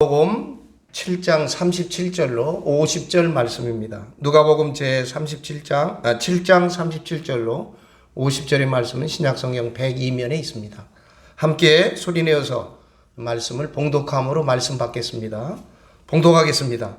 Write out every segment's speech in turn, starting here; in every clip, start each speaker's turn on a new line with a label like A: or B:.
A: 누가복음 7장 37절로 50절 말씀입니다. 누가복음 제 7장 37절로 50절의 말씀은 신약성경 102면에 있습니다. 함께 소리내어서 말씀을 봉독함으로 말씀 받겠습니다. 봉독하겠습니다.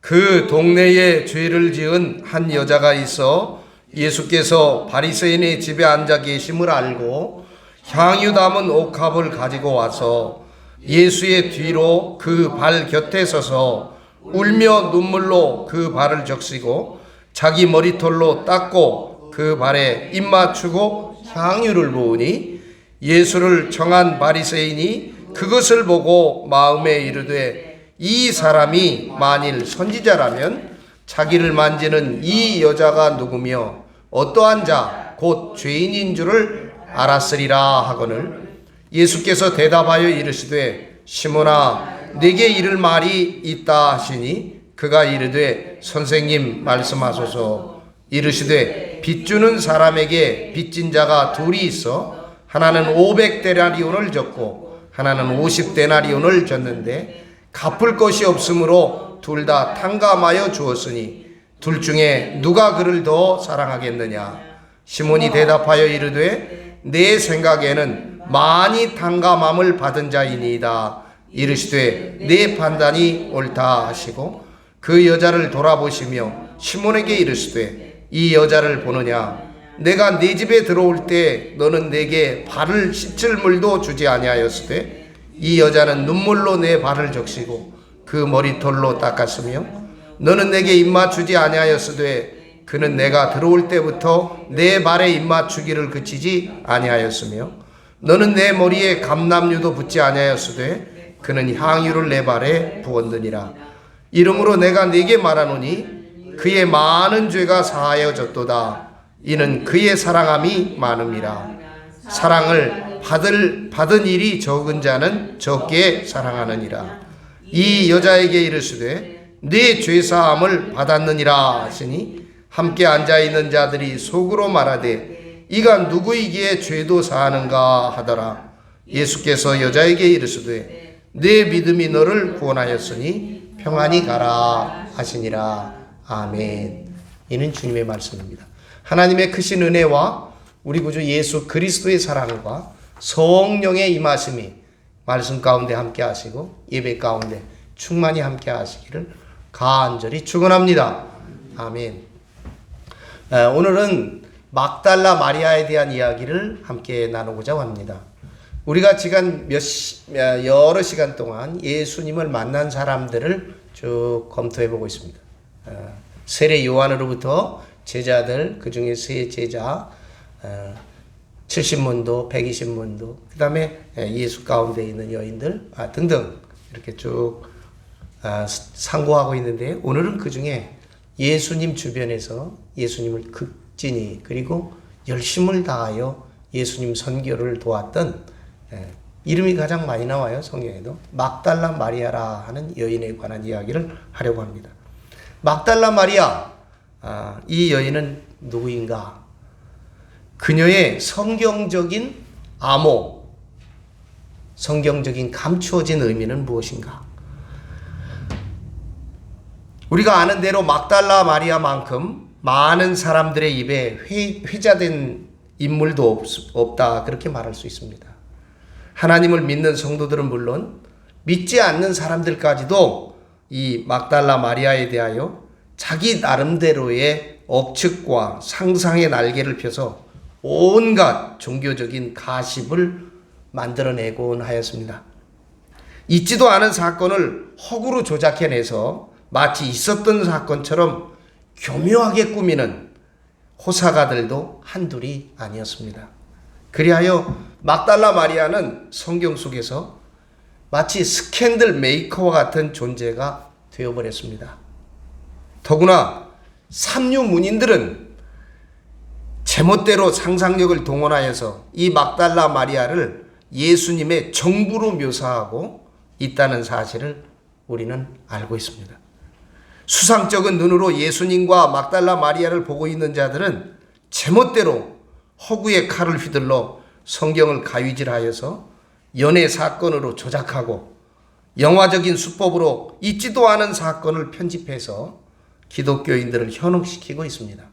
A: 그 동네에 죄를 지은 한 여자가 있어 예수께서 바리새인의 집에 앉아 계심을 알고 향유 담은 옥합을 가지고 와서 예수의 뒤로 그 발 곁에 서서 울며 눈물로 그 발을 적시고 자기 머리털로 닦고 그 발에 입 맞추고 향유를 부으니 예수를 청한 바리새인이 그것을 보고 마음에 이르되 이 사람이 만일 선지자라면 자기를 만지는 이 여자가 누구며 어떠한 자 곧 죄인인 줄을 알았으리라 하거늘 예수께서 대답하여 이르시되 시몬아 네게 이를 말이 있다 하시니 그가 이르되 선생님 말씀하소서. 이르시되 빚주는 사람에게 빚진 자가 둘이 있어 하나는 500데나리온을 졌고 하나는 50데나리온을 졌는데 갚을 것이 없으므로 둘 다 탕감하여 주었으니 둘 중에 누가 그를 더 사랑하겠느냐. 시몬이 대답하여 이르되 내 생각에는 많이 탕감함을 받은 자이니이다. 이르시되 내 판단이 옳다 하시고 그 여자를 돌아보시며 시몬에게 이르시되 이 여자를 보느냐. 내가 네 집에 들어올 때 너는 내게 발을 씻을 물도 주지 아니하였으되 이 여자는 눈물로 내 발을 적시고 그 머리털로 닦았으며 너는 내게 입맞추지 아니하였으되 그는 내가 들어올 때부터 내 발에 입맞추기를 그치지 아니하였으며 너는 내 머리에 감람유도 붓지 아니하였으되 그는 향유를 내 발에 부었느니라. 이러므로 내가 네게 말하노니 그의 많은 죄가 사하여졌도다. 이는 그의 사랑함이 많음이라. 사랑을 받은 일이 적은 자는 적게 사랑하느니라. 이 여자에게 이르시되 네 죄사함을 받았느니라 하시니 함께 앉아있는 자들이 속으로 말하되 이가 누구이기에 죄도 사하는가 하더라. 예수께서 여자에게 이르시되 네 믿음이 너를 구원하였으니 평안히 가라 하시니라. 아멘. 이는 주님의 말씀입니다. 하나님의 크신 은혜와 우리 구주 예수 그리스도의 사랑과 성령의 임하심이 말씀 가운데 함께 하시고 예배 가운데 충만히 함께 하시기를 간절히 축원합니다. 아멘. 오늘은 막달라 마리아에 대한 이야기를 함께 나누고자 합니다. 우리가 지금 여러 시간 동안 예수님을 만난 사람들을 쭉 검토해 보고 있습니다. 세례 요한으로부터 제자들, 그 중에 세 제자, 70문도, 120문도, 그 다음에 예수 가운데 있는 여인들 등등 이렇게 쭉 상고하고 있는데 오늘은 그 중에 예수님 주변에서 예수님을 극진히 그리고 열심을 다하여 예수님 선교를 도왔던 이름이 가장 많이 나와요. 성경에도 막달라 마리아라 하는 여인에 관한 이야기를 하려고 합니다. 막달라 마리아, 이 여인은 누구인가? 그녀의 성경적인 암호, 성경적인 감추어진 의미는 무엇인가? 우리가 아는 대로 막달라 마리아만큼 많은 사람들의 입에 회자된 인물도 없다, 그렇게 말할 수 있습니다. 하나님을 믿는 성도들은 물론 믿지 않는 사람들까지도 이 막달라 마리아에 대하여 자기 나름대로의 억측과 상상의 날개를 펴서 온갖 종교적인 가십을 만들어내곤 하였습니다. 있지도 않은 사건을 허구로 조작해내서 마치 있었던 사건처럼 교묘하게 꾸미는 호사가들도 한둘이 아니었습니다. 그리하여 막달라 마리아는 성경 속에서 마치 스캔들 메이커와 같은 존재가 되어버렸습니다. 더구나 삼류문인들은 제멋대로 상상력을 동원하여서 이 막달라 마리아를 예수님의 정부로 묘사하고 있다는 사실을 우리는 알고 있습니다. 수상쩍은 눈으로 예수님과 막달라 마리아를 보고 있는 자들은 제멋대로 허구의 칼을 휘둘러 성경을 가위질하여서 연애 사건으로 조작하고 영화적인 수법으로 있지도 않은 사건을 편집해서 기독교인들을 현혹시키고 있습니다.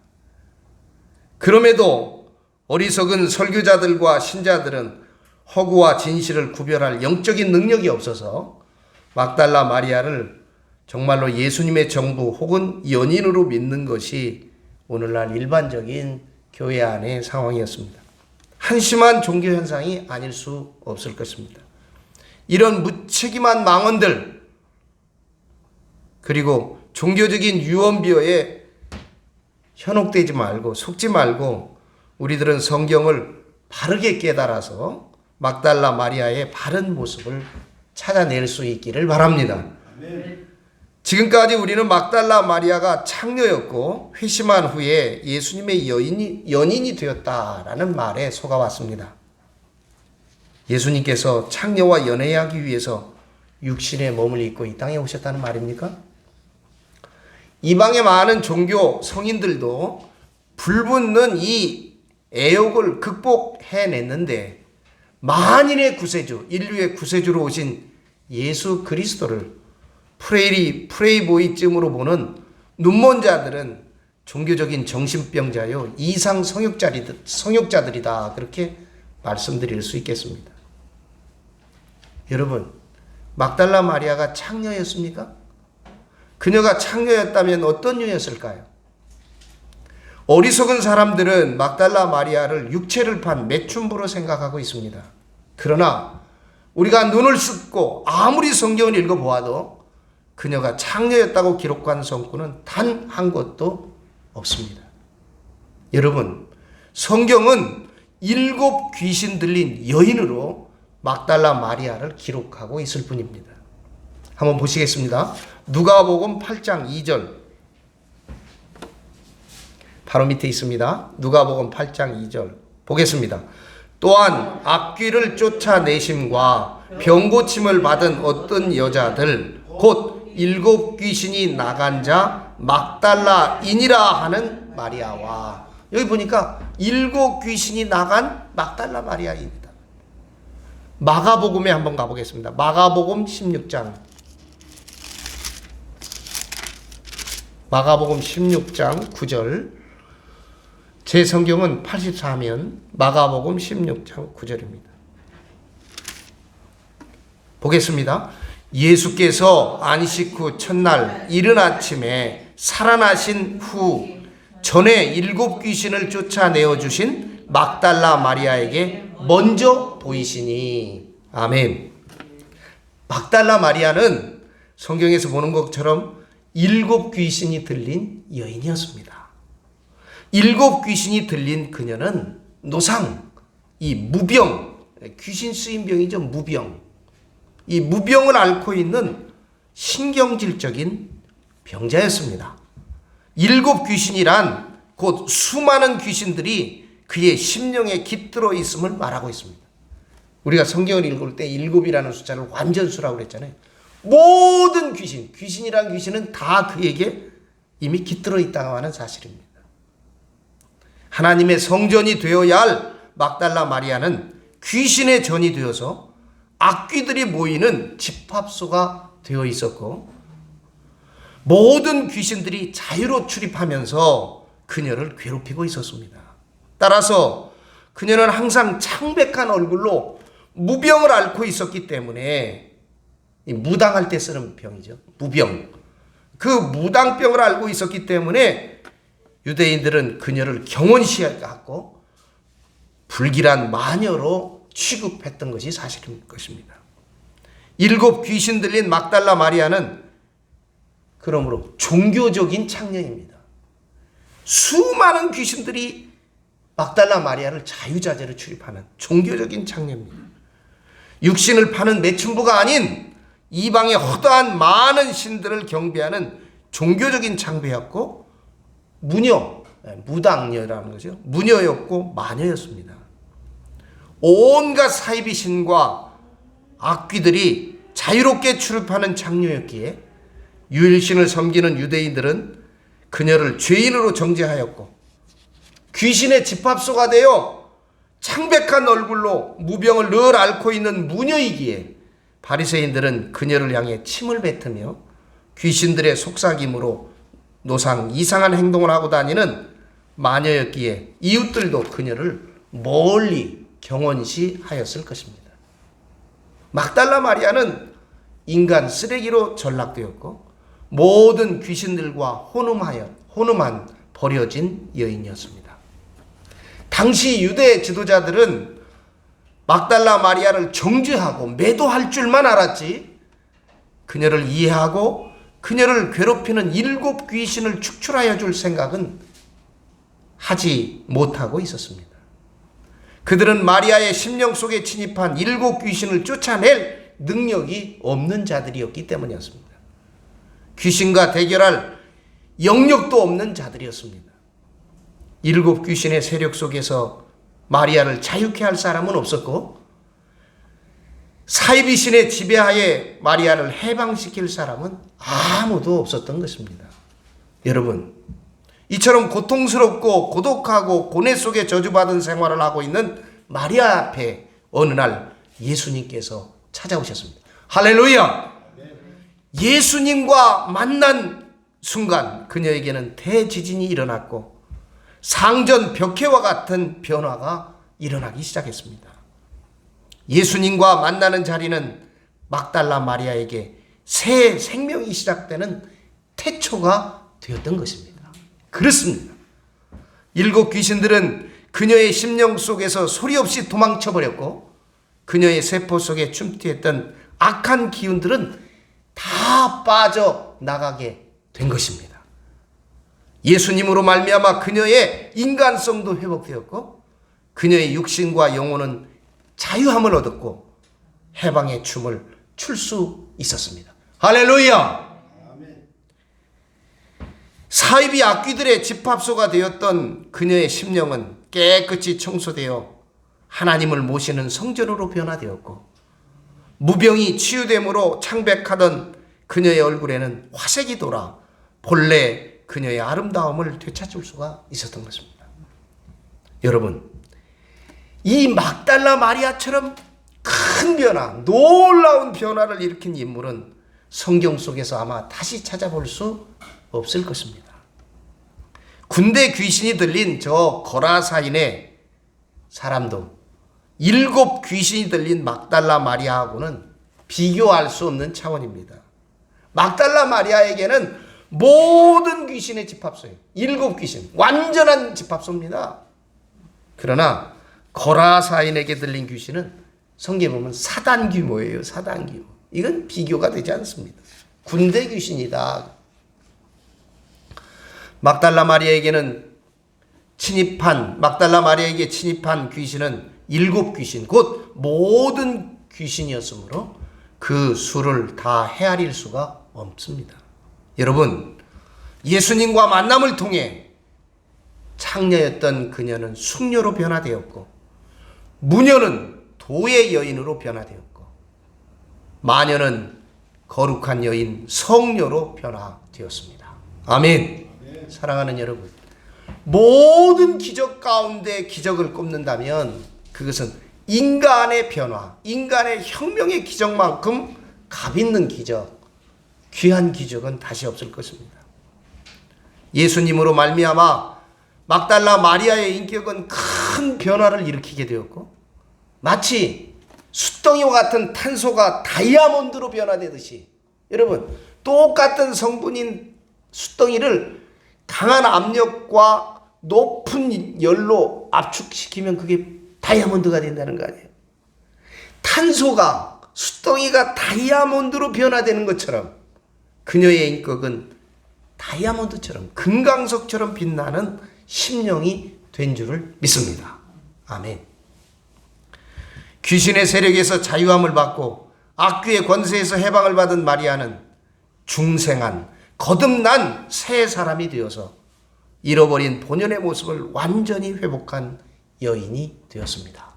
A: 그럼에도 어리석은 설교자들과 신자들은 허구와 진실을 구별할 영적인 능력이 없어서 막달라 마리아를 정말로 예수님의 정부 혹은 연인으로 믿는 것이 오늘날 일반적인 교회 안의 상황이었습니다. 한심한 종교 현상이 아닐 수 없을 것입니다. 이런 무책임한 망언들, 그리고 종교적인 유언비어에 현혹되지 말고 속지 말고 우리들은 성경을 바르게 깨달아서 막달라 마리아의 바른 모습을 찾아낼 수 있기를 바랍니다. 지금까지 우리는 막달라 마리아가 창녀였고 회심한 후에 예수님의 연인이 되었다라는 말에 속아왔습니다. 예수님께서 창녀와 연애하기 위해서 육신의 몸을 입고 이 땅에 오셨다는 말입니까? 이방의 많은 종교 성인들도 불붙는 이 애욕을 극복해냈는데 만인의 구세주, 인류의 구세주로 오신 예수 그리스도를 프레이보이쯤으로 보는 눈먼 자들은 종교적인 정신병자요 이상 성욕자들이다, 그렇게 말씀드릴 수 있겠습니다. 여러분, 막달라 마리아가 창녀였습니까? 그녀가 창녀였다면 어떤 류였을까요? 어리석은 사람들은 막달라 마리아를 육체를 판 매춘부로 생각하고 있습니다. 그러나 우리가 눈을 씻고 아무리 성경을 읽어보아도 그녀가 창녀였다고 기록한 성구는 단 한 곳도 없습니다. 여러분, 성경은 7 귀신 들린 여인으로 막달라 마리아를 기록하고 있을 뿐입니다. 한번 보시겠습니다. 누가복음 8장 2절 바로 밑에 있습니다. 누가복음 8장 2절 보겠습니다. 또한 악귀를 쫓아내심과 병고침을 받은 어떤 여자들 곧 7 귀신이 나간 자 막달라인이라 하는 마리아와, 여기 보니까 7 귀신이 나간 막달라 마리아입니다. 마가복음에 한번 가보겠습니다. 마가복음 16장 마가복음 16장 9절, 제 성경은 84면 마가복음 16장 9절입니다. 보겠습니다. 예수께서 안식 후 첫날 이른 아침에 살아나신 후 전에 7 귀신을 쫓아내어 주신 막달라 마리아에게 먼저 보이시니. 아멘. 막달라 마리아는 성경에서 보는 것처럼 7 귀신이 들린 여인이었습니다. 7 귀신이 들린 그녀는 노상, 이 무병, 귀신 쓰인 병이죠. 무병. 이 무병을 앓고 있는 신경질적인 병자였습니다. 7 귀신이란 곧 수많은 귀신들이 그의 심령에 깃들어 있음을 말하고 있습니다. 우리가 성경을 읽을 때 7이라는 숫자를 완전수라고 그랬잖아요. 모든 귀신이란 귀신은 다 그에게 이미 깃들어 있다고 하는 사실입니다. 하나님의 성전이 되어야 할 막달라 마리아는 귀신의 전이 되어서 악귀들이 모이는 집합소가 되어 있었고, 모든 귀신들이 자유로 출입하면서 그녀를 괴롭히고 있었습니다. 따라서 그녀는 항상 창백한 얼굴로 무병을 앓고 있었기 때문에, 무당할 때 쓰는 병이죠. 무병. 그 무당병을 앓고 있었기 때문에 유대인들은 그녀를 경원시하고 불길한 마녀로 취급했던 것이 사실인 것입니다. 7 귀신 들린 막달라 마리아는 그러므로 종교적인 창녀입니다. 수많은 귀신들이 막달라 마리아를 자유자재로 출입하는 종교적인 창녀입니다. 육신을 파는 매춘부가 아닌 이방의 허다한 많은 신들을 경배하는 종교적인 창배였고, 무당녀라는 거죠. 무녀였고 마녀였습니다. 온갖 사이비 신과 악귀들이 자유롭게 출입하는 창녀였기에 유일신을 섬기는 유대인들은 그녀를 죄인으로 정죄하였고, 귀신의 집합소가 되어 창백한 얼굴로 무병을 늘 앓고 있는 무녀이기에 바리새인들은 그녀를 향해 침을 뱉으며 귀신들의 속삭임으로 노상 이상한 행동을 하고 다니는 마녀였기에 이웃들도 그녀를 멀리 경원시하였을 것입니다. 막달라 마리아는 인간 쓰레기로 전락되었고 모든 귀신들과 혼음한 버려진 여인이었습니다. 당시 유대 지도자들은 막달라 마리아를 정죄하고 매도할 줄만 알았지 그녀를 이해하고 그녀를 괴롭히는 7 귀신을 축출하여 줄 생각은 하지 못하고 있었습니다. 그들은 마리아의 심령 속에 침입한 7 귀신을 쫓아낼 능력이 없는 자들이었기 때문이었습니다. 귀신과 대결할 영역도 없는 자들이었습니다. 7 귀신의 세력 속에서 마리아를 자유케 할 사람은 없었고 사이비 신의 지배하에 마리아를 해방시킬 사람은 아무도 없었던 것입니다. 여러분, 이처럼 고통스럽고 고독하고 고뇌 속에 저주받은 생활을 하고 있는 마리아 앞에 어느 날 예수님께서 찾아오셨습니다. 할렐루야! 예수님과 만난 순간 그녀에게는 대지진이 일어났고 상전 벽해와 같은 변화가 일어나기 시작했습니다. 예수님과 만나는 자리는 막달라 마리아에게 새 생명이 시작되는 태초가 되었던 것입니다. 그렇습니다. 7 귀신들은 그녀의 심령 속에서 소리 없이 도망쳐버렸고 그녀의 세포 속에 침투했던 악한 기운들은 다 빠져나가게 된 것입니다. 예수님으로 말미암아 그녀의 인간성도 회복되었고 그녀의 육신과 영혼은 자유함을 얻었고 해방의 춤을 출 수 있었습니다. 할렐루야! 사이비 악귀들의 집합소가 되었던 그녀의 심령은 깨끗이 청소되어 하나님을 모시는 성전으로 변화되었고 무병이 치유됨으로 창백하던 그녀의 얼굴에는 화색이 돌아 본래 그녀의 아름다움을 되찾을 수가 있었던 것입니다. 여러분, 이 막달라 마리아처럼 큰 변화, 놀라운 변화를 일으킨 인물은 성경 속에서 아마 다시 찾아볼 수 없을 것입니다. 군대 귀신이 들린 저 거라사인의 사람도 7 귀신이 들린 막달라 마리아하고는 비교할 수 없는 차원입니다. 막달라 마리아에게는 모든 귀신의 집합소예요. 7 귀신, 완전한 집합소입니다. 그러나 거라사인에게 들린 귀신은 성경에 보면 사단 규모예요. 사단 규모. 이건 비교가 되지 않습니다. 군대 귀신이다. 막달라 마리아에게 침입한 귀신은 7 귀신, 곧 모든 귀신이었으므로 그 수를 다 헤아릴 수가 없습니다. 여러분, 예수님과 만남을 통해 창녀였던 그녀는 숙녀로 변화되었고 무녀는 도의 여인으로 변화되었고 마녀는 거룩한 여인 성녀로 변화되었습니다. 아멘. 사랑하는 여러분, 모든 기적 가운데 기적을 꼽는다면 그것은 인간의 변화, 인간의 혁명의 기적만큼 값있는 기적, 귀한 기적은 다시 없을 것입니다. 예수님으로 말미암아 막달라 마리아의 인격은 큰 변화를 일으키게 되었고 마치 숫덩이와 같은 탄소가 다이아몬드로 변화되듯이, 여러분, 똑같은 성분인 숫덩이를 강한 압력과 높은 열로 압축시키면 그게 다이아몬드가 된다는 거 아니에요. 탄소가, 숫덩이가 다이아몬드로 변화되는 것처럼 그녀의 인격은 다이아몬드처럼 금강석처럼 빛나는 심령이 된 줄을 믿습니다. 아멘. 귀신의 세력에서 자유함을 받고 악귀의 권세에서 해방을 받은 마리아는 중생한 거듭난 새 사람이 되어서 잃어버린 본연의 모습을 완전히 회복한 여인이 되었습니다.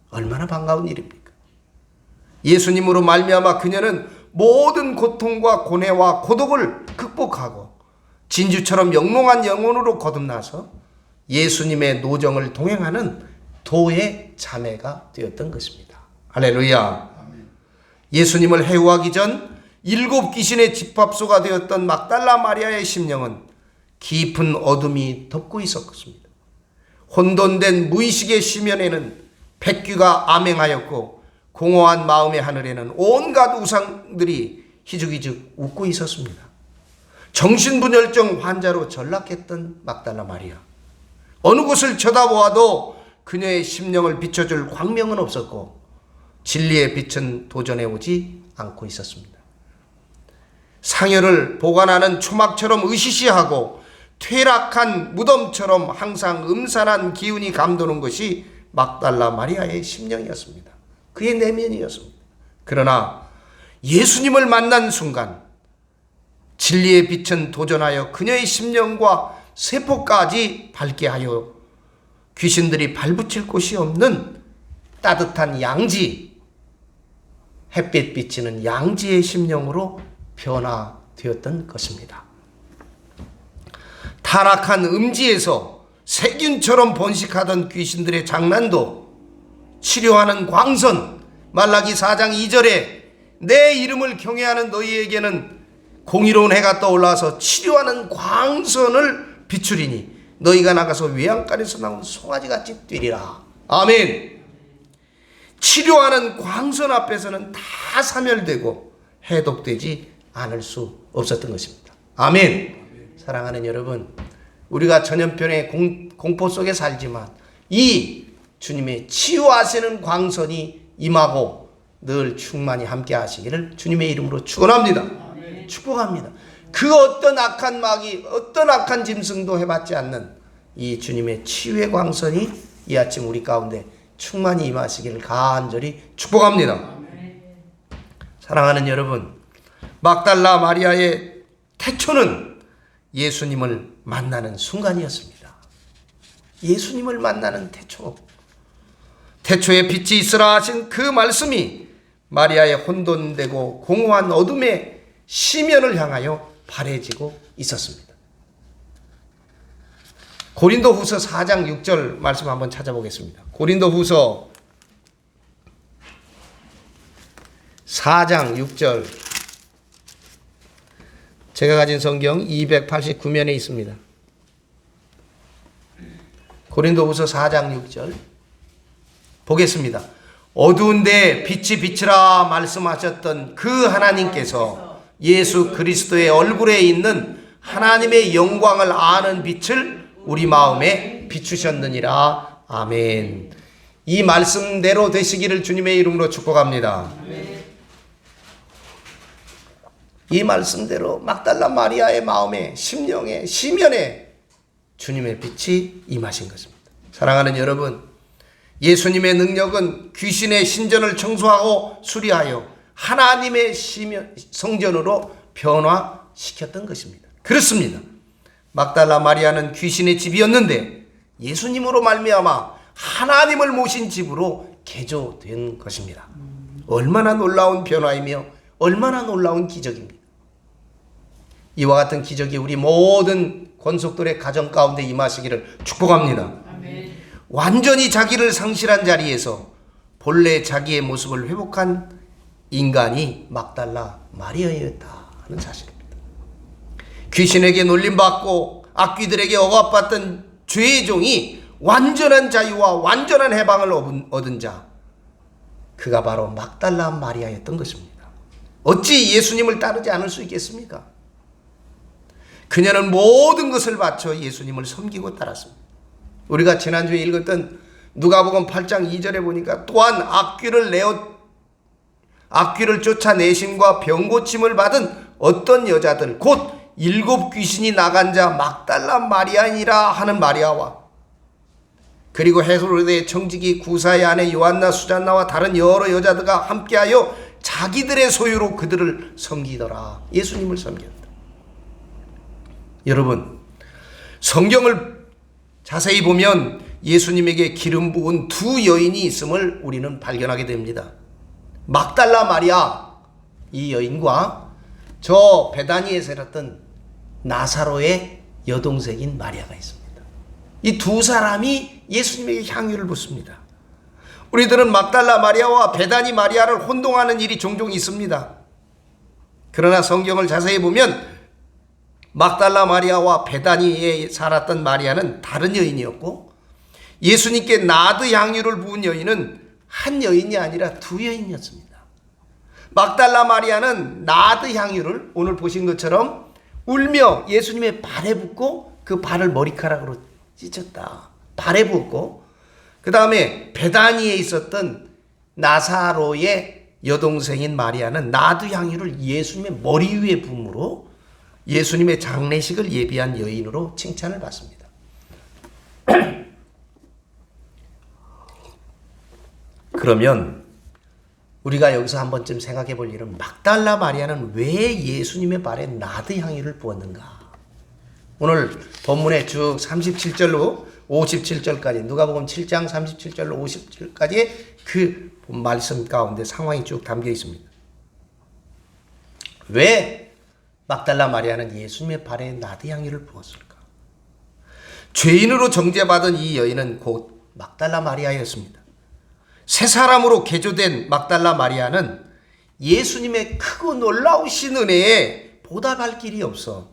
A: 얼마나 반가운 일입니까? 예수님으로 말미암아 그녀는 모든 고통과 고뇌와 고독을 극복하고 진주처럼 영롱한 영혼으로 거듭나서 예수님의 노정을 동행하는 도의 자매가 되었던 것입니다. 할렐루야. 예수님을 해유하기 전 7 귀신의 집합소가 되었던 막달라 마리아의 심령은 깊은 어둠이 덮고 있었습니다. 혼돈된 무의식의 심연에는 백귀가 암행하였고 공허한 마음의 하늘에는 온갖 우상들이 희죽희죽 웃고 있었습니다. 정신분열증 환자로 전락했던 막달라 마리아. 어느 곳을 쳐다보아도 그녀의 심령을 비춰줄 광명은 없었고 진리의 빛은 도전해 오지 않고 있었습니다. 상여를 보관하는 초막처럼 으시시하고 퇴락한 무덤처럼 항상 음산한 기운이 감도는 것이 막달라 마리아의 심령이었습니다. 그의 내면이었습니다. 그러나 예수님을 만난 순간 진리의 빛은 도전하여 그녀의 심령과 세포까지 밝게 하여 귀신들이 발붙일 곳이 없는 따뜻한 양지, 햇빛 비치는 양지의 심령으로 변화되었던 것입니다. 타락한 음지에서 세균처럼 번식하던 귀신들의 장난도 치료하는 광선, 말라기 4장 2절에 내 이름을 경외하는 너희에게는 공의로운 해가 떠올라서 치료하는 광선을 비추리니 너희가 나가서 외양간에서 나온 송아지같이 뛰리라. 아멘. 치료하는 광선 앞에서는 다 사멸되고 해독되지 않을 수 없었던 것입니다. 아멘. 사랑하는 여러분, 우리가 전염병의 공포 속에 살지만 이 주님의 치유하시는 광선이 임하고 늘 충만히 함께 하시기를 주님의 이름으로 축원합니다. 아멘. 축복합니다. 그 어떤 악한 마귀, 어떤 악한 짐승도 해봤지 않는 이 주님의 치유의 광선이 이 아침 우리 가운데 충만히 임하시기를 간절히 축복합니다. 아멘. 사랑하는 여러분, 막달라 마리아의 태초는 예수님을 만나는 순간이었습니다. 예수님을 만나는 태초. 태초에 빛이 있으라 하신 그 말씀이 마리아의 혼돈되고 공허한 어둠의 시면을 향하여 바래지고 있었습니다. 고린도후서 4장 6절 말씀 한번 찾아보겠습니다. 고린도후서 4장 6절, 제가 가진 성경 289면에 있습니다. 고린도후서 4장 6절 보겠습니다. 어두운데 빛이 비치라 말씀하셨던 그 하나님께서 예수 그리스도의 얼굴에 있는 하나님의 영광을 아는 빛을 우리 마음에 비추셨느니라. 아멘. 이 말씀대로 되시기를 주님의 이름으로 축복합니다. 이 말씀대로 막달라 마리아의 마음에, 심령에, 시면에 주님의 빛이 임하신 것입니다. 사랑하는 여러분, 예수님의 능력은 귀신의 신전을 청소하고 수리하여 하나님의 성전으로 변화시켰던 것입니다. 그렇습니다. 막달라 마리아는 귀신의 집이었는데 예수님으로 말미암아 하나님을 모신 집으로 개조된 것입니다. 얼마나 놀라운 변화이며 얼마나 놀라운 기적입니다. 이와 같은 기적이 우리 모든 권속들의 가정 가운데 임하시기를 축복합니다. 아멘. 완전히 자기를 상실한 자리에서 본래 자기의 모습을 회복한 인간이 막달라 마리아였다는 사실입니다. 귀신에게 놀림받고 악귀들에게 억압받던 죄의 종이 완전한 자유와 완전한 해방을 얻은 자, 그가 바로 막달라 마리아였던 것입니다. 어찌 예수님을 따르지 않을 수 있겠습니까? 그녀는 모든 것을 바쳐 예수님을 섬기고 따랐습니다. 우리가 지난주에 읽었던 누가복음 8장 2절에 보니까 또한 악귀를 쫓아내심과 병고침을 받은 어떤 여자들 곧 7 귀신이 나간 자 막달라 마리아니라 하는 마리아와 그리고 헤로데의 청지기 구사의 아내 요한나 수잔나와 다른 여러 여자들과 함께하여 자기들의 소유로 그들을 섬기더라. 예수님을 섬겼다. 여러분, 성경을 자세히 보면 예수님에게 기름 부은 2 여인이 있음을 우리는 발견하게 됩니다. 막달라 마리아, 이 여인과 저 베다니에 살았던 나사로의 여동생인 마리아가 있습니다. 이 2 사람이 예수님에게 향유를 붓습니다. 우리들은 막달라 마리아와 베다니 마리아를 혼동하는 일이 종종 있습니다. 그러나 성경을 자세히 보면 막달라 마리아와 베다니에 살았던 마리아는 다른 여인이었고, 예수님께 나드 향유를 부은 여인은 한 여인이 아니라 두 여인이었습니다. 막달라 마리아는 나드 향유를 오늘 보신 것처럼 울며 예수님의 발에 붓고 그 발을 머리카락으로 찢었다. 발에 붓고, 그 다음에 베다니에 있었던 나사로의 여동생인 마리아는 나드 향유를 예수님의 머리 위에 부음으로 예수님의 장례식을 예비한 여인으로 칭찬을 받습니다. 그러면 우리가 여기서 한 번쯤 생각해 볼 일은, 막달라 마리아는 왜 예수님의 발에 나드 향유를 부었는가? 오늘 본문에 쭉 37절로 57절까지, 누가복음 7장 37절로 50절까지 그 말씀 가운데 상황이 쭉 담겨 있습니다. 왜 막달라 마리아는 예수님의 발에 나드 향유를 부었을까? 죄인으로 정죄받은 이 여인은 곧 막달라 마리아였습니다. 세 사람으로 개조된 막달라 마리아는 예수님의 크고 놀라우신 은혜에 보답할 길이 없어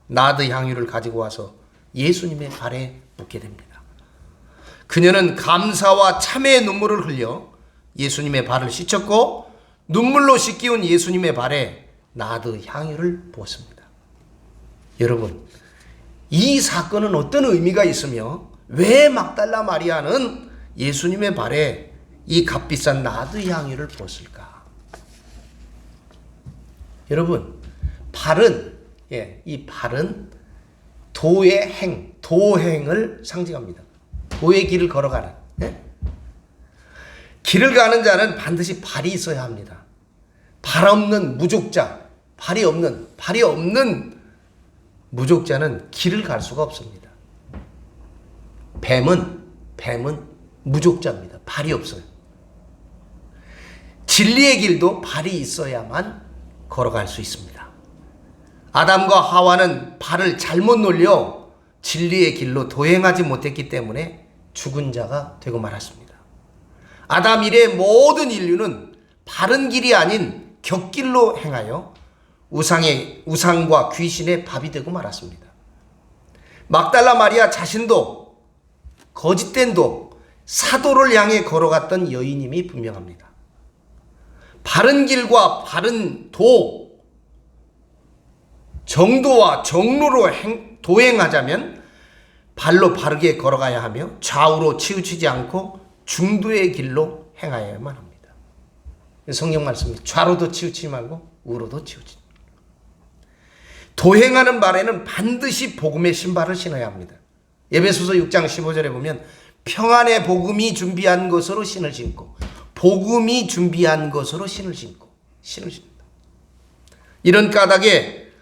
A: 나드 향유를 가지고 와서 예수님의 발에 붓게 됩니다. 그녀는 감사와 참회의 눈물을 흘려 예수님의 발을 씻었고, 눈물로 씻기운 예수님의 발에 나드 향유를 부었습니다. 여러분, 이 사건은 어떤 의미가 있으며 왜 막달라 마리아는 예수님의 발에 이 값비싼 나드 향유를 부었을까? 여러분, 이 발은 도행을 상징합니다. 도의 길을 걸어가는. 길을 가는 자는 반드시 발이 있어야 합니다. 발 없는 무족자, 발이 없는 무족자는 길을 갈 수가 없습니다. 뱀은 무족자입니다. 발이 없어요. 진리의 길도 발이 있어야만 걸어갈 수 있습니다. 아담과 하와는 발을 잘못 놀려 진리의 길로 도행하지 못했기 때문에 죽은 자가 되고 말았습니다. 아담 이래 모든 인류는 바른 길이 아닌 격길로 행하여 우상과 귀신의 밥이 되고 말았습니다. 막달라 마리아 자신도 거짓된 사도를 향해 걸어갔던 여인임이 분명합니다. 바른 길과 바른 정도와 정로로 도행하자면 발로 바르게 걸어가야 하며 좌우로 치우치지 않고 중도의 길로 행하여야만 합니다. 성경 말씀이 좌로도 치우치지 말고 우로도 치우치지 말고. 도행하는 발에는 반드시 복음의 신발을 신어야 합니다. 에베소서 6장 15절에 보면 평안의 복음이 준비한 것으로 신을 신고, 복음이 준비한 것으로 신을 신다. 이런 까닭에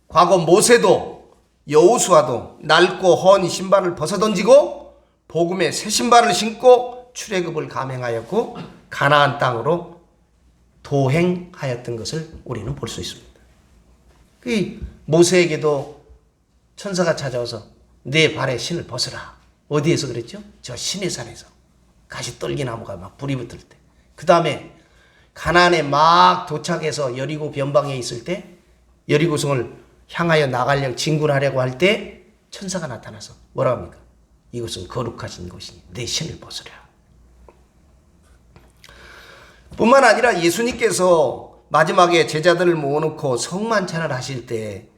A: 과거 모세도 여호수아도 낡고 헌 신발을 벗어던지고 복음의 새 신발을 신고 출애굽을 감행하였고 가나안 땅으로 도행하였던 것을 우리는 볼 수 있습니다. 그 모세에게도 천사가 찾아와서 내 발에 신을 벗으라. 어디에서 그랬죠? 저 시내산에서 가시떨기나무가 막 불이 붙을 때. 그 다음에 가나안에 막 도착해서 여리고 변방에 있을 때, 여리고성을 향하여 나가려고 진군하려고 할 때 천사가 나타나서 뭐라고 합니까? 이것은 거룩하신 곳이니 내 신을 벗으라. 뿐만 아니라 예수님께서 마지막에 제자들을 모아놓고 성만찬을 하실 때,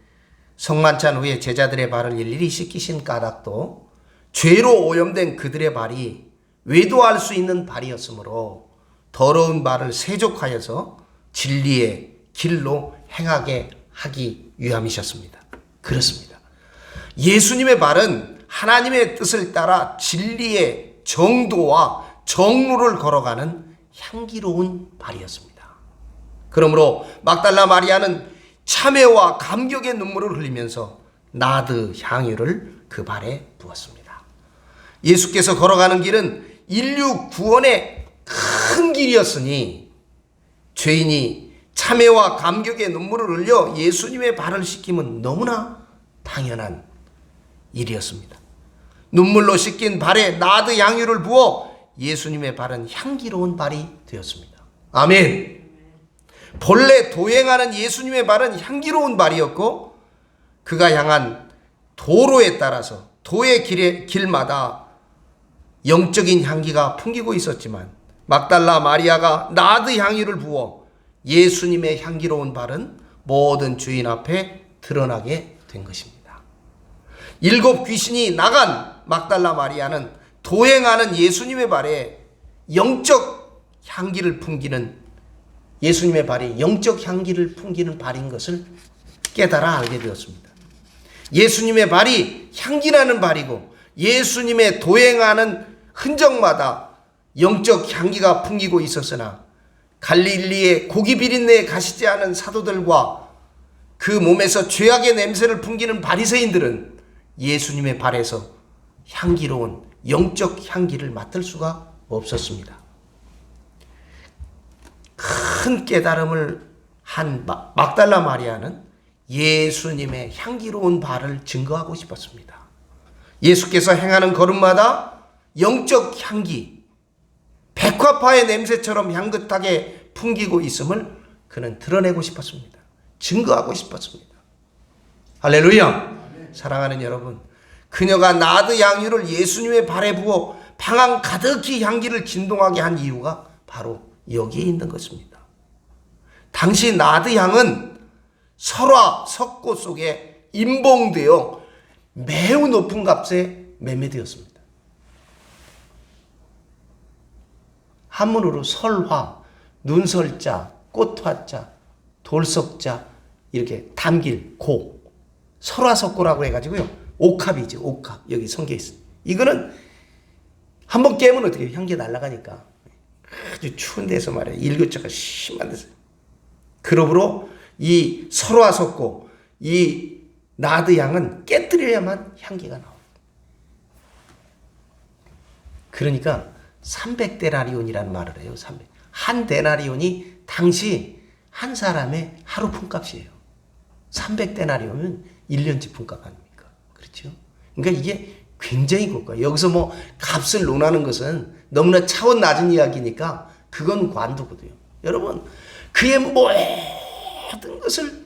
A: 성만찬 후에 제자들의 발을 일일이 씻기신 까닭도 죄로 오염된 그들의 발이 외도할 수 있는 발이었으므로 더러운 발을 세족하여서 진리의 길로 행하게 하기 위함이셨습니다. 그렇습니다. 예수님의 발은 하나님의 뜻을 따라 진리의 정도와 정로를 걸어가는 향기로운 발이었습니다. 그러므로 막달라 마리아는 참회와 감격의 눈물을 흘리면서 나드 향유를 그 발에 부었습니다. 예수께서 걸어가는 길은 인류 구원의 큰 길이었으니 죄인이 참회와 감격의 눈물을 흘려 예수님의 발을 씻김은 너무나 당연한 일이었습니다. 눈물로 씻긴 발에 나드 향유를 부어 예수님의 발은 향기로운 발이 되었습니다. 아멘. 본래 도행하는 예수님의 발은 향기로운 발이었고 그가 향한 도로에 따라서 도의 길마다 영적인 향기가 풍기고 있었지만 막달라 마리아가 나드 향유를 부어 예수님의 향기로운 발은 모든 주인 앞에 드러나게 된 것입니다. 7 귀신이 나간 막달라 마리아는 도행하는 예수님의 발에 영적 향기를 풍기는 예수님의 발이 영적 향기를 풍기는 발인 것을 깨달아 알게 되었습니다. 예수님의 발이 향기나는 발이고 예수님의 도행하는 흔적마다 영적 향기가 풍기고 있었으나 갈릴리의 고기 비린내에 가시지 않은 사도들과 그 몸에서 죄악의 냄새를 풍기는 바리새인들은 예수님의 발에서 향기로운 영적 향기를 맡을 수가 없었습니다. 큰 깨달음을 한 막달라 마리아는 예수님의 향기로운 발을 증거하고 싶었습니다. 예수께서 행하는 걸음마다 영적 향기, 백화파의 냄새처럼 향긋하게 풍기고 있음을 그는 드러내고 싶었습니다. 증거하고 싶었습니다. 할렐루야. 사랑하는 여러분, 그녀가 나드 향유를 예수님의 발에 부어 방안 가득히 향기를 진동하게 한 이유가 바로 여기에 있는 것입니다. 당시 나드 향은 설화 석고 속에 임봉되어 매우 높은 값에 매매되었습니다. 한문으로 설화, 눈설자, 꽃화자, 돌석자 이렇게 담길 고, 설화석고라고 해가지고요. 옥합이죠. 옥합. 여기 성경에 있습니다. 이거는 한번 깨면 어떻게 해요? 향기 날아가니까 아주 추운 데서 말이에요. 일교차가 심한 데서. 그러므로 이 설화석고 이 나드 향은 깨뜨려야만 향기가 나옵니다. 그러니까 300데나리온이라는 말을 해요. 300. 한 데나리온이 당시 한 사람의 하루 품값이에요. 300데나리온은 1년치 품값 아닙니까? 그렇죠? 그러니까 이게 굉장히 고가요. 여기서 뭐 값을 논하는 것은 너무나 차원 낮은 이야기니까 그건 관두거든요. 여러분, 그의 모든 것을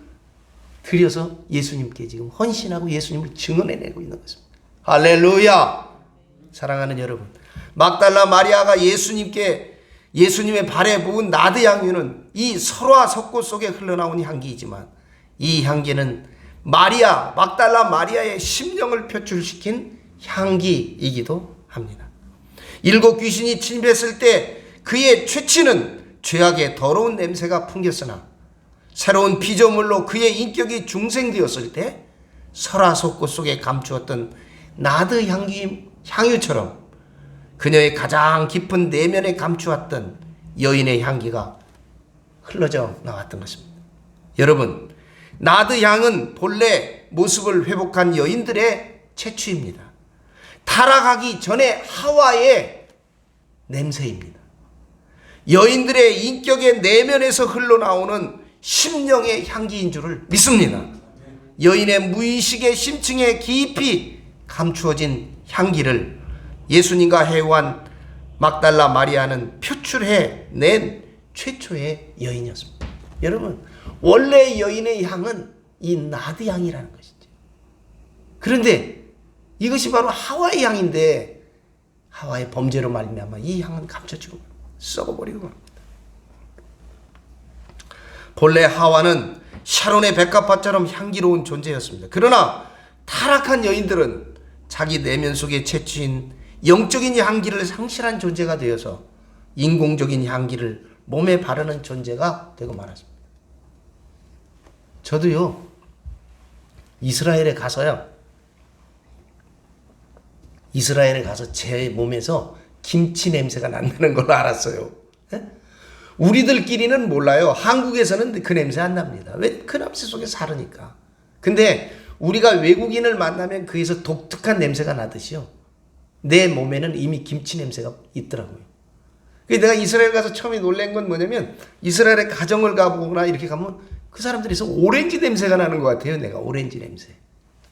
A: 들여서 예수님께 지금 헌신하고 예수님을 증언해내고 있는 것입니다. 할렐루야! 사랑하는 여러분, 막달라 마리아가 예수님의 발에 부은 나드 향유는 이 설화 석고 속에 흘러나온 향기이지만 이 향기는 막달라 마리아의 심령을 표출시킨 향기이기도 합니다. 7 귀신이 침입했을 때 그의 최치는 죄악의 더러운 냄새가 풍겼으나 새로운 피조물로 그의 인격이 중생되었을 때 설화 석고 속에 감추었던 나드 향유처럼 그녀의 가장 깊은 내면에 감추었던 여인의 향기가 흘러져 나왔던 것입니다. 여러분, 나드 향은 본래 모습을 회복한 여인들의 채취입니다. 타락하기 전에 하와의 냄새입니다. 여인들의 인격의 내면에서 흘러나오는 심령의 향기인 줄을 믿습니다. 여인의 무의식의 심층에 깊이 감추어진 향기를 예수님과 해오한 막달라 마리아는 표출해낸 최초의 여인이었습니다. 여러분, 원래 여인의 향은 이 나드 향이라는 것이죠. 그런데 이것이 바로 하와의 향인데 하와의 범죄로 말미암아 이 향은 감춰지고 썩어버리고 맙니다. 본래 하와는 샤론의 백합화처럼 향기로운 존재였습니다. 그러나 타락한 여인들은 자기 내면 속에 채취인 영적인 향기를 상실한 존재가 되어서 인공적인 향기를 몸에 바르는 존재가 되고 말았습니다. 저도요, 이스라엘에 가서 제 몸에서 김치 냄새가 난다는 걸 알았어요. 우리들끼리는 몰라요. 한국에서는 그 냄새 안 납니다. 왜? 그 냄새 속에 살으니까. 근데 우리가 외국인을 만나면 그에서 독특한 냄새가 나듯이요, 내 몸에는 이미 김치 냄새가 있더라고요. 내가 이스라엘 가서 처음에 놀란 건 뭐냐면, 이스라엘에 가정을 가보거나 이렇게 가면 그 사람들에서 오렌지 냄새가 나는 것 같아요. 내가 오렌지 냄새.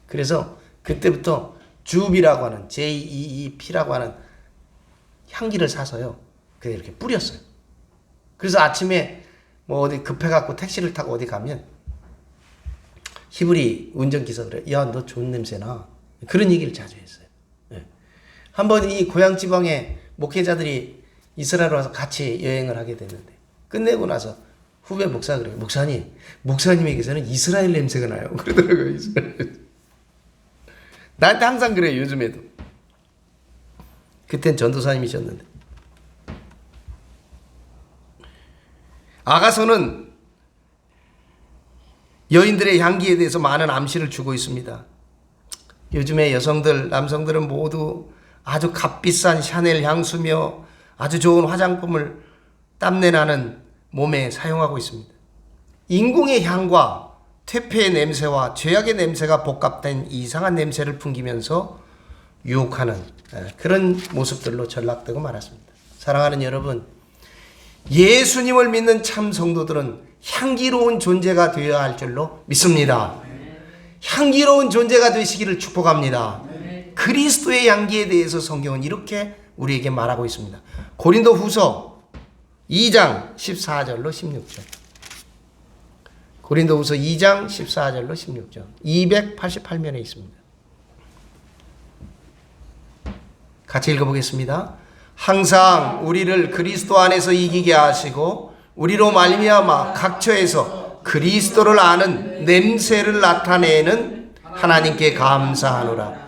A: 그래서 그때부터 주비라고 하는 JEEP라고 하는 향기를 사서요. 그냥 이렇게 뿌렸어요. 그래서 아침에 뭐 어디 급해갖고 택시를 타고 어디 가면 히브리 운전기사가 그래. 야, 너 좋은 냄새나. 그런 얘기를 자주 했어요. 예. 한번 이 고향 지방에 목회자들이 이스라엘 와서 같이 여행을 하게 됐는데 끝내고 나서 후배 목사가 그래요. 목사님에게서는 이스라엘 냄새가 나요. 그러더라고요. 이스라엘. 나한테 항상 그래요. 요즘에도. 그땐 전도사님이셨는데. 아가서는 여인들의 향기에 대해서 많은 암시를 주고 있습니다. 요즘의 여성들, 남성들은 모두 아주 값비싼 샤넬 향수며 아주 좋은 화장품을 땀내나는 몸에 사용하고 있습니다. 인공의 향과 퇴폐의 냄새와 죄악의 냄새가 복합된 이상한 냄새를 풍기면서 유혹하는 그런 모습들로 전락되고 말았습니다. 사랑하는 여러분, 예수님을 믿는 참 성도들은 향기로운 존재가 되어야 할 줄로 믿습니다. 향기로운 존재가 되시기를 축복합니다. 그리스도의 향기에 대해서 성경은 이렇게 우리에게 말하고 있습니다. 고린도 후서 2장 14절로 16절. 고린도 후서 2장 14절로 16절. 288면에 있습니다. 같이 읽어보겠습니다. 항상 우리를 그리스도 안에서 이기게 하시고 우리로 말미암아 각처에서 그리스도를 아는 냄새를 나타내는 하나님께 감사하노라.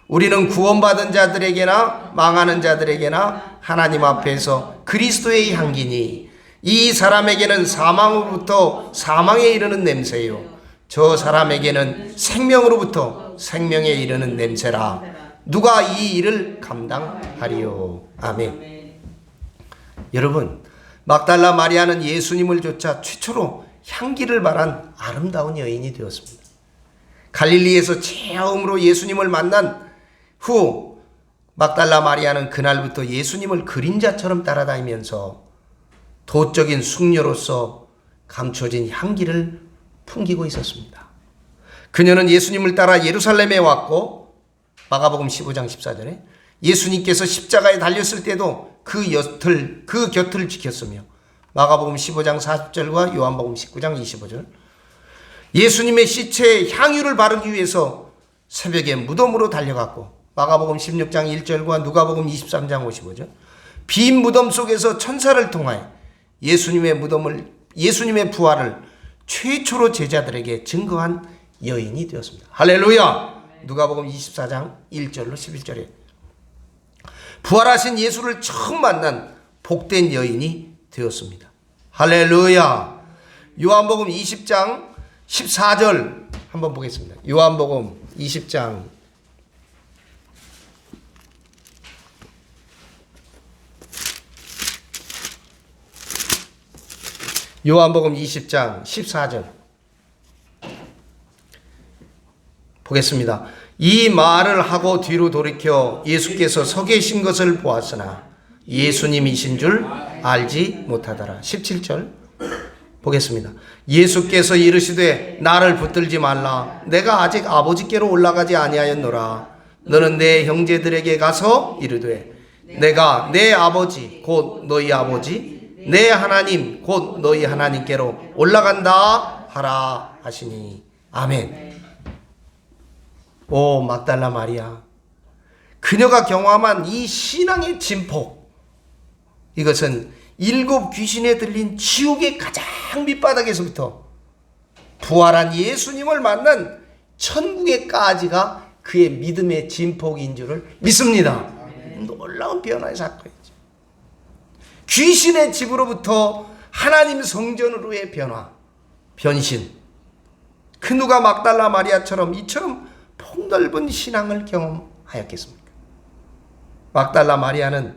A: 우리는 구원받은 자들에게나 망하는 자들에게나 하나님 앞에서 그리스도의 향기니 이 사람에게는 사망으로부터 사망에 이르는 냄새요 저 사람에게는 생명으로부터 생명에 이르는 냄새라. 누가 이 일을 감당하리요. 아멘. 여러분, 막달라 마리아는 예수님을 쫓아 최초로 향기를 발한 아름다운 여인이 되었습니다. 갈릴리에서 처음으로 예수님을 만난 후 막달라 마리아는 그날부터 예수님을 그림자처럼 따라다니면서 도적인 숙녀로서 감춰진 향기를 풍기고 있었습니다. 그녀는 예수님을 따라 예루살렘에 왔고 마가복음 15장 14절에 예수님께서 십자가에 달렸을 때도 그 곁을 지켰으며 마가복음 15장 40절과 요한복음 19장 25절 예수님의 시체에 향유를 바르기 위해서 새벽에 무덤으로 달려갔고 마가복음 16장 1절과 누가복음 23장 55절 빈 무덤 속에서 천사를 통하여 예수님의 부활을 최초로 제자들에게 증거한 여인이 되었습니다. 할렐루야! 누가복음 24장 1절로 11절에 부활하신 예수를 처음 만난 복된 여인이 되었습니다. 할렐루야! 요한복음 20장 14절 한번 보겠습니다. 요한복음 20장 요한복음 20장 14절 보겠습니다. 이 말을 하고 뒤로 돌이켜 예수께서 서 계신 것을 보았으나 예수님이신 줄 알지 못하더라. 17절 보겠습니다. 예수께서 이르시되 나를 붙들지 말라. 내가 아직 아버지께로 올라가지 아니하였노라. 너는 내 형제들에게 가서 이르되 내가 내 아버지 곧 너희 아버지 내 하나님 곧 너희 하나님께로 올라간다 하라 하시니. 아멘. 오 막달라 마리아, 그녀가 경험한 이 신앙의 진폭, 이것은 7 귀신에 들린 지옥의 가장 밑바닥에서부터 부활한 예수님을 만난 천국에까지가 그의 믿음의 진폭인 줄을 믿습니다. 놀라운 변화의 사건이죠. 귀신의 집으로부터 하나님 성전으로의 변신. 그 누가 막달라 마리아처럼 이처럼 폭넓은 신앙을 경험하였겠습니까? 막달라 마리아는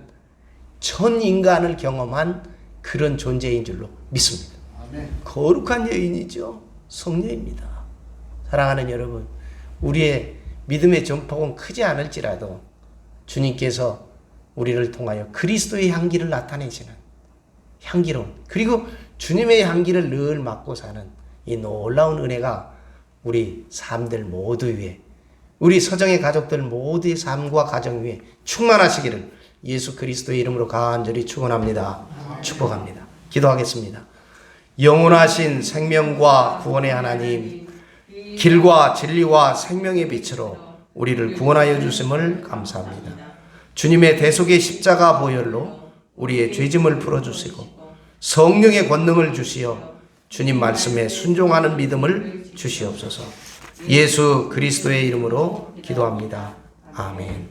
A: 전 인간을 경험한 그런 존재인 줄로 믿습니다. 아멘. 거룩한 여인이죠. 성녀입니다. 사랑하는 여러분, 우리의 믿음의 전폭은 크지 않을지라도 주님께서 우리를 통하여 그리스도의 향기를 나타내시는 향기로운, 그리고 주님의 향기를 늘 맡고 사는 이 놀라운 은혜가 우리 삶들 모두 위에, 우리 서정의 가족들 모두의 삶과 가정 위에 충만하시기를 예수 그리스도의 이름으로 간절히 축원합니다. 축복합니다. 기도하겠습니다. 영원하신 생명과 구원의 하나님, 길과 진리와 생명의 빛으로 우리를 구원하여 주심을 감사합니다. 주님의 대속의 십자가 보혈로 우리의 죄짐을 풀어주시고 성령의 권능을 주시어 주님 말씀에 순종하는 믿음을 주시옵소서. 예수 그리스도의 이름으로 기도합니다. 아멘.